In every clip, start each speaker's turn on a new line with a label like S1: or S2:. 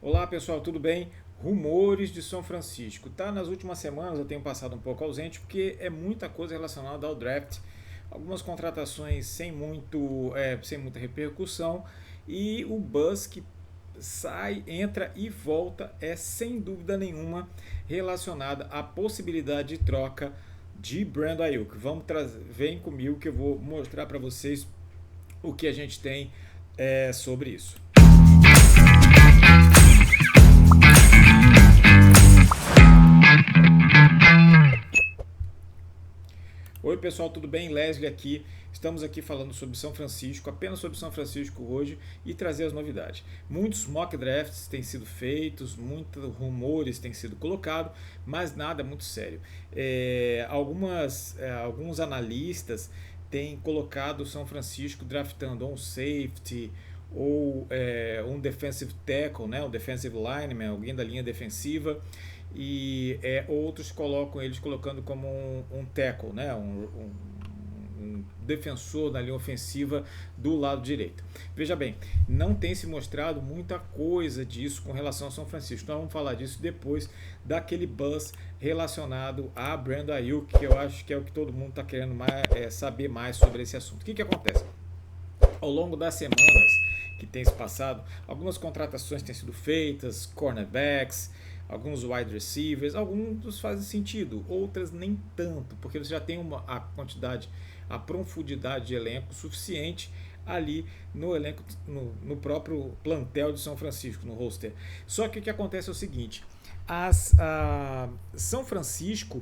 S1: Olá pessoal, tudo bem? Rumores de São Francisco. Tá, nas últimas semanas eu tenho passado um pouco ausente porque é muita coisa relacionada ao draft, algumas contratações sem muita repercussão e o buzz que sai, entra e volta é sem dúvida nenhuma relacionada à possibilidade de troca de Brandon Ayuk. Vem comigo que eu vou mostrar para vocês o que a gente tem sobre isso. Oi pessoal, tudo bem? Leslie aqui. Estamos aqui falando sobre São Francisco, apenas sobre São Francisco hoje e trazer as novidades. Muitos mock drafts têm sido feitos, muitos rumores têm sido colocados, mas nada muito sério. Alguns analistas têm colocado o São Francisco draftando um safety ou um defensive tackle, né, um defensive lineman, alguém da linha defensiva, e outros colocam eles colocando como um tackle, né, um defensor na linha ofensiva do lado direito. Veja bem, não tem se mostrado muita coisa disso com relação a São Francisco. Nós vamos falar disso depois daquele buzz relacionado a Brandon Ayuk, que eu acho que é o que todo mundo está querendo saber mais sobre esse assunto. O que acontece? Ao longo das semanas que tem se passado, algumas contratações têm sido feitas, cornerbacks, alguns wide receivers, alguns fazem sentido, outras nem tanto, porque você já tem a profundidade de elenco suficiente ali no elenco, no próprio plantel de São Francisco, no roster. Só que o que acontece é o seguinte, São Francisco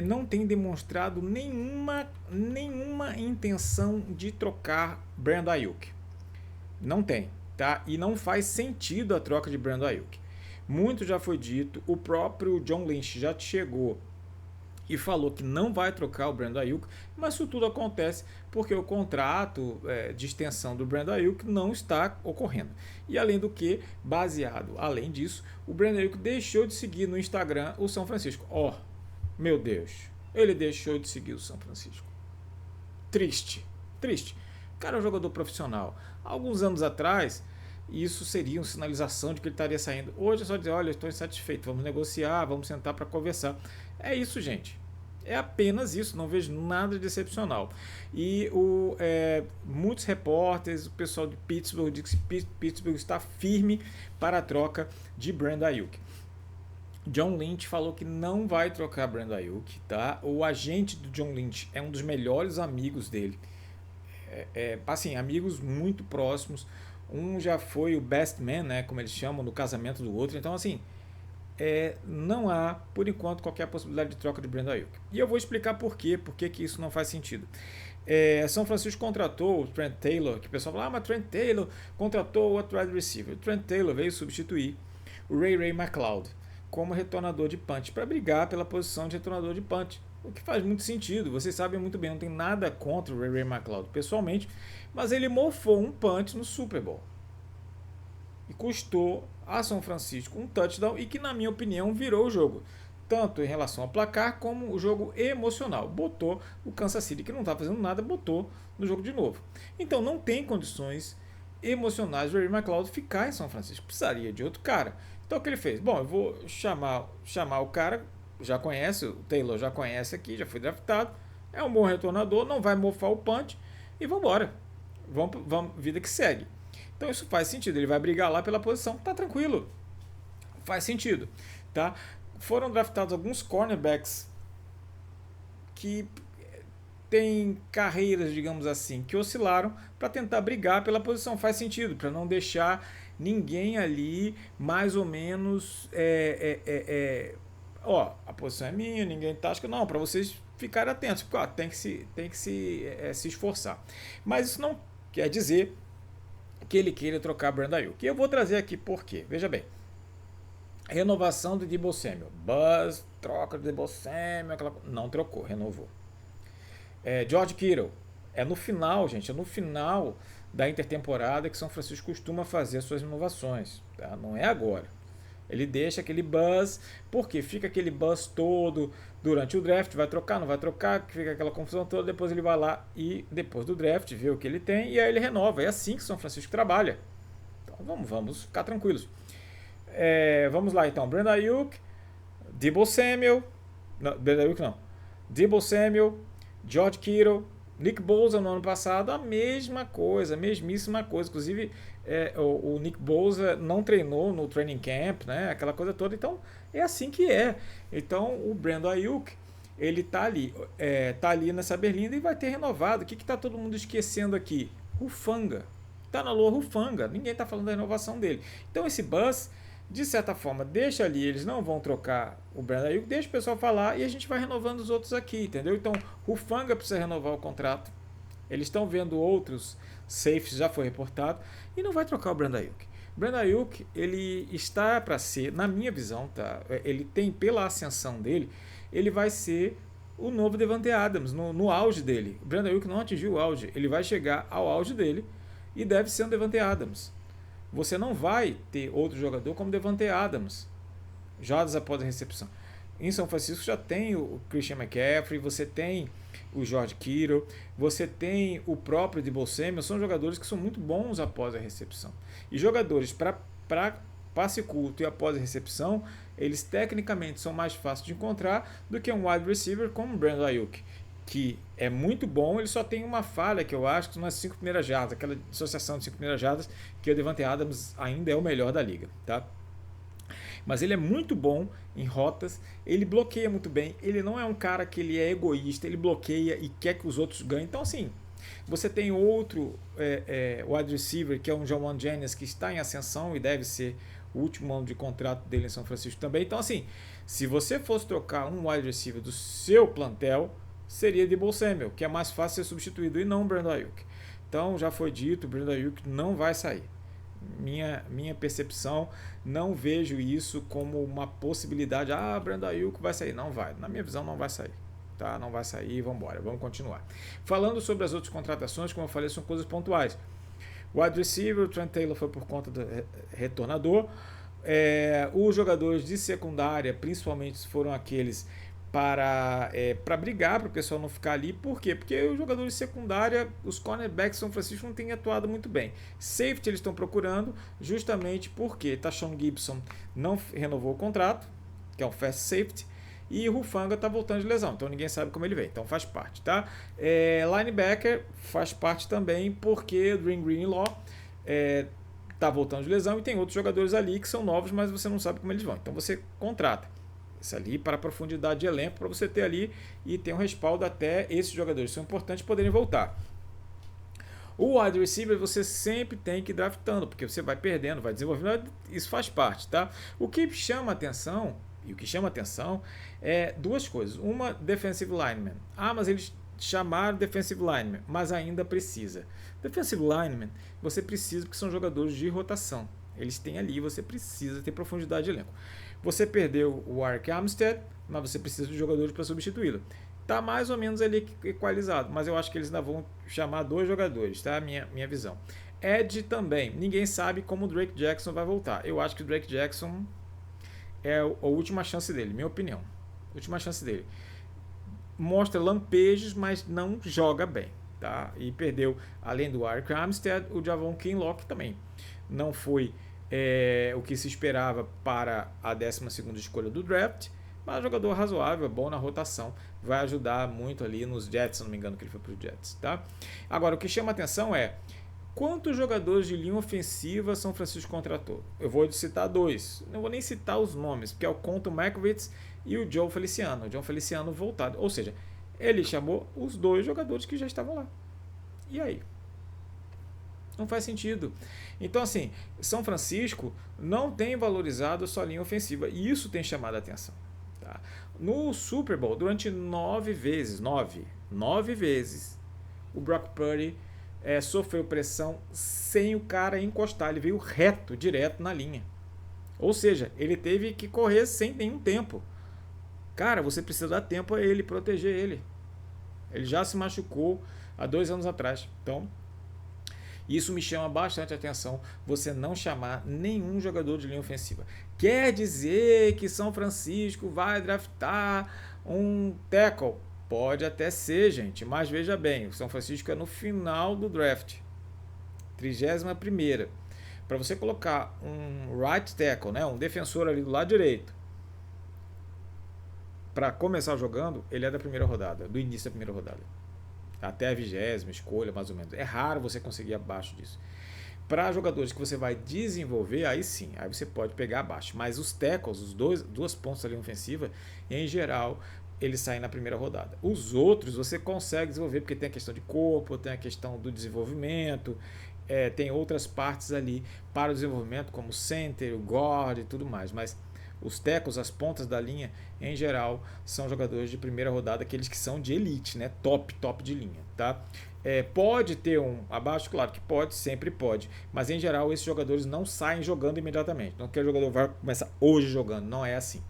S1: não tem demonstrado nenhuma intenção de trocar Brandon Ayuk. Não tem, tá? E não faz sentido a troca de Brandon Ayuk. Muito já foi dito, o próprio John Lynch já chegou e falou que não vai trocar o Brandon Ayuk, mas isso tudo acontece porque o contrato de extensão do Brandon Ayuk não está ocorrendo. E além do que, além disso, o Brandon Ayuk deixou de seguir no Instagram o São Francisco. Meu Deus, ele deixou de seguir o São Francisco. Triste. O cara é um jogador profissional. Alguns anos atrás, isso seria uma sinalização de que ele estaria saindo. Hoje é só dizer, olha, eu estou insatisfeito, vamos negociar, vamos sentar para conversar. É isso, gente. É apenas isso, não vejo nada de excepcional. E muitos repórteres, o pessoal de Pittsburgh, diz que Pittsburgh está firme para a troca de Brandon Ayuk. John Lynch falou que não vai trocar Brandon Ayuk, tá? O agente do John Lynch é um dos melhores amigos dele. Assim, amigos muito próximos. Um já foi o best man, né, como eles chamam, no casamento do outro. Então, assim, não há, por enquanto, qualquer possibilidade de troca de Brandon Ayuk. E eu vou explicar por que isso não faz sentido. São Francisco contratou o Trent Taylor, que o pessoal fala, mas Trent Taylor contratou outro wide receiver. O Trent Taylor veio substituir o Ray McLeod como retornador de punch, para brigar pela posição de retornador de punch. O que faz muito sentido, vocês sabem muito bem, não tem nada contra o Ray McLeod pessoalmente, mas ele mofou um punch no Super Bowl e custou a São Francisco um touchdown e que, na minha opinião, virou o jogo, tanto em relação ao placar como o jogo emocional. Botou o Kansas City, que não está fazendo nada, botou no jogo de novo. Então não tem condições emocionais do Ray McLeod ficar em São Francisco, precisaria de outro cara. Então o que ele fez? Bom, eu vou chamar o cara, já conhece, o Taylor já conhece aqui, já foi draftado, é um bom retornador, não vai mofar o punch e vambora. Vamos, vida que segue. Então isso faz sentido, ele vai brigar lá pela posição, tá tranquilo. Faz sentido, tá? Foram draftados alguns cornerbacks que têm carreiras, digamos assim, que oscilaram para tentar brigar pela posição. Faz sentido, para não deixar ninguém ali mais ou menos a posição é minha, ninguém tá, acho que não, para vocês ficarem atentos, porque tem que se esforçar. Mas isso não quer dizer que ele queira trocar Brandon Ayuk. E eu vou trazer aqui por quê. Veja bem, renovação do Deebo Samuel, buzz, troca do Deebo Samuel, não trocou, renovou. George Kittle, no final, gente, é no final da intertemporada que São Francisco costuma fazer suas renovações, tá? Não é agora. Ele deixa aquele buzz, porque fica aquele buzz todo durante o draft, vai trocar, não vai trocar, fica aquela confusão toda, depois ele vai lá e depois do draft vê o que ele tem e aí ele renova. É assim que São Francisco trabalha. Então vamos ficar tranquilos. Vamos lá então. Brandon Ayuk, Deebo Samuel. Não, Brandon Ayuk não. Deebo Samuel, George Kittle, Nick Bosa no ano passado, a mesma coisa, a mesmíssima coisa. Inclusive, o Nick Bosa não treinou no training camp, né? Aquela coisa toda. Então, é assim que é. Então, o Brandon Ayuk, ele tá ali nessa berlinda e vai ter renovado. O que tá todo mundo esquecendo aqui? Hufanga. Tá na lua Hufanga. Ninguém tá falando da renovação dele. Então, esse buzz, de certa forma, deixa ali, eles não vão trocar o Brandon Ayuk, deixa o pessoal falar e a gente vai renovando os outros aqui, entendeu? Então, o Fanga precisa renovar o contrato, eles estão vendo outros safes, já foi reportado, e não vai trocar o Brandon Ayuk. O Brandon Ayuk, ele está para ser, na minha visão, tá? Ele tem, pela ascensão dele, ele vai ser o novo Davante Adams, no auge dele. O Brandon Ayuk não atingiu o auge, ele vai chegar ao auge dele e deve ser um Davante Adams. Você não vai ter outro jogador como Davante Adams, jardas após a recepção. Em São Francisco já tem o Christian McCaffrey, você tem o George Kittle, você tem o próprio Deebo Samuel, são jogadores que são muito bons após a recepção. E jogadores para passe curto e após a recepção, eles tecnicamente são mais fáceis de encontrar do que um wide receiver como o Brandon Ayuk, que é muito bom, ele só tem uma falha que eu acho que são as 5 primeiras jardas, aquela associação de 5 primeiras jardas, que o Davante Adams ainda é o melhor da liga, tá? Mas ele é muito bom em rotas, ele bloqueia muito bem, ele não é um cara que ele é egoísta, ele bloqueia e quer que os outros ganhem. Então, assim, você tem outro wide receiver, que é um Jawan Jennings, que está em ascensão e deve ser o último ano de contrato dele em São Francisco também. Então, assim, se você fosse trocar um wide receiver do seu plantel, seria Deebo Samuel, que é mais fácil ser substituído, e não o Brandon Ayuk. Então, já foi dito, o Brandon Ayuk não vai sair. Minha percepção, não vejo isso como uma possibilidade. Brandon Ayuk vai sair. Não vai. Na minha visão, não vai sair. Tá? Não vai sair. Vamos embora. Vamos continuar. Falando sobre as outras contratações, como eu falei, são coisas pontuais. O wide receiver, o Trent Taylor foi por conta do retornador. Os jogadores de secundária, principalmente, foram aqueles para brigar, para o pessoal não ficar ali. Por quê? Porque os jogadores de secundária, os cornerbacks de São Francisco não têm atuado muito bem. Safety eles estão procurando, justamente porque Tashawn Gibson não renovou o contrato, que é um fast safety, e o Hufanga está voltando de lesão, então ninguém sabe como ele vem, então faz parte, tá? Linebacker faz parte também, porque o Dwayne Greenlaw está voltando de lesão, e tem outros jogadores ali que são novos, mas você não sabe como eles vão, então você contrata isso ali para a profundidade de elenco, para você ter ali e ter um respaldo até esses jogadores são importantes poderem voltar. O wide receiver você sempre tem que ir draftando, porque você vai perdendo, vai desenvolvendo, isso faz parte, tá? O que chama atenção, é duas coisas. Uma, defensive lineman. Mas eles chamaram defensive lineman, mas ainda precisa. Defensive lineman, você precisa porque são jogadores de rotação. Eles têm ali, você precisa ter profundidade de elenco. Você perdeu o Arik Armstead, mas você precisa de jogadores para substituí-lo. Tá mais ou menos ali equalizado, mas eu acho que eles ainda vão chamar 2 jogadores, tá? Minha visão. Edge também. Ninguém sabe como o Drake Jackson vai voltar. Eu acho que o Drake Jackson é a última chance dele, minha opinião. Última chance dele. Mostra lampejos, mas não joga bem, tá? E perdeu, além do Arik Armstead, o Javon Kinlaw, que também não foi o que se esperava para a 12ª escolha do draft, mas jogador razoável, bom na rotação, vai ajudar muito ali nos Jets, se não me engano que ele foi para os Jets, tá? Agora, o que chama atenção é quantos jogadores de linha ofensiva São Francisco contratou. Eu vou citar 2, não vou nem citar os nomes, porque é o Conto Markovitz e o Joe Feliciano. O Joe Feliciano voltado, ou seja, ele chamou os 2 jogadores que já estavam lá. E aí? Não faz sentido. Então, assim, São Francisco não tem valorizado a sua linha ofensiva. E isso tem chamado a atenção. Tá? No Super Bowl, durante 9 vezes, o Brock Purdy sofreu pressão sem o cara encostar. Ele veio reto, direto na linha. Ou seja, ele teve que correr sem nenhum tempo. Cara, você precisa dar tempo a ele, proteger ele. Ele já se machucou há 2 anos atrás. Então, isso me chama bastante atenção, você não chamar nenhum jogador de linha ofensiva. Quer dizer que São Francisco vai draftar um tackle? Pode até ser, gente, mas veja bem, o São Francisco é no final do draft, 31ª. para você colocar um right tackle, né, um defensor ali do lado direito, para começar jogando, ele é da primeira rodada, do início da primeira rodada. Até a 20ª escolha, mais ou menos. É raro você conseguir abaixo disso. Para jogadores que você vai desenvolver, aí sim, aí você pode pegar abaixo. Mas os tackles, duas pontas ali ofensiva, em geral, eles saem na primeira rodada. Os outros você consegue desenvolver, porque tem a questão de corpo, tem a questão do desenvolvimento, tem outras partes ali para o desenvolvimento, como o center, o guard e tudo mais. Mas os tackles, as pontas da linha, em geral, são jogadores de primeira rodada, aqueles que são de elite, né? Top de linha, tá? Pode ter um abaixo, claro que pode, sempre pode, mas em geral esses jogadores não saem jogando imediatamente. Não que o jogador vai começar hoje jogando, não é assim,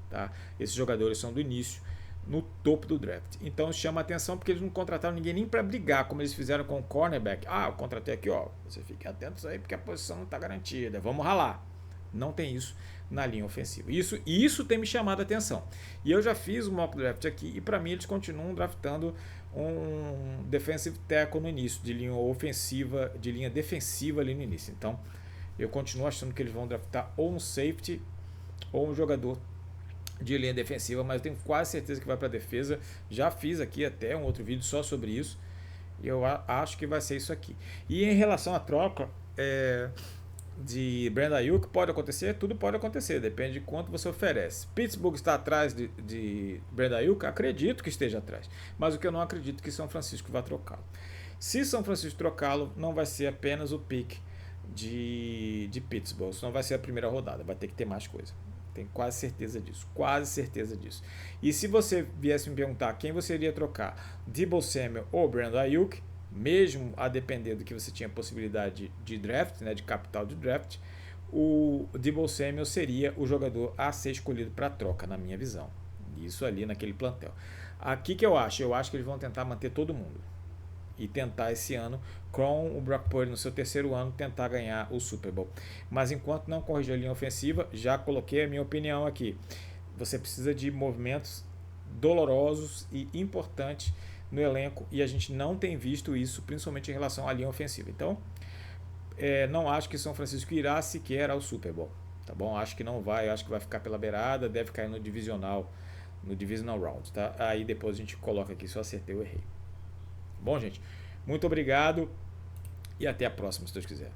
S1: tá? Esses jogadores são do início, no topo do draft. Então chama a atenção porque eles não contrataram ninguém nem para brigar, como eles fizeram com o cornerback. Eu contratei aqui, ó. Você fique atento aí porque a posição não está garantida. Vamos ralar. Não tem isso na linha ofensiva. Isso tem me chamado a atenção. E eu já fiz um mock draft aqui e para mim eles continuam draftando um defensive tackle no início, de linha ofensiva, de linha defensiva ali no início. Então eu continuo achando que eles vão draftar ou um safety ou um jogador de linha defensiva, mas eu tenho quase certeza que vai para a defesa. Já fiz aqui até um outro vídeo só sobre isso e eu acho que vai ser isso aqui. E em relação à troca de Brandon Aiyuk, pode acontecer? Tudo pode acontecer, depende de quanto você oferece. Pittsburgh está atrás de Brandon Aiyuk? Acredito que esteja atrás, mas o que eu não acredito que São Francisco vai trocá-lo. Se São Francisco trocá-lo, não vai ser apenas o pick de Pittsburgh, não vai ser a primeira rodada, vai ter que ter mais coisa. Tenho quase certeza disso, quase certeza disso. E se você viesse me perguntar quem você iria trocar, Deebo Samuel ou Brandon Aiyuk, mesmo a depender do que você tinha possibilidade de draft, né, de capital de draft, o Deebo Samuel seria o jogador a ser escolhido para troca, na minha visão. Isso ali naquele plantel. Aqui que eu acho que eles vão tentar manter todo mundo. E tentar esse ano, com o Brock Purdy no seu terceiro ano, tentar ganhar o Super Bowl. Mas enquanto não corrigir a linha ofensiva, já coloquei a minha opinião aqui. Você precisa de movimentos dolorosos e importantes no elenco e a gente não tem visto isso, principalmente em relação à linha ofensiva. Então, não acho que São Francisco irá sequer ao Super Bowl, tá bom? Acho que não vai, acho que vai ficar pela beirada, deve cair no divisional round, tá? Aí depois a gente coloca aqui se eu acertei ou errei. Bom, gente, muito obrigado e até a próxima, se Deus quiser.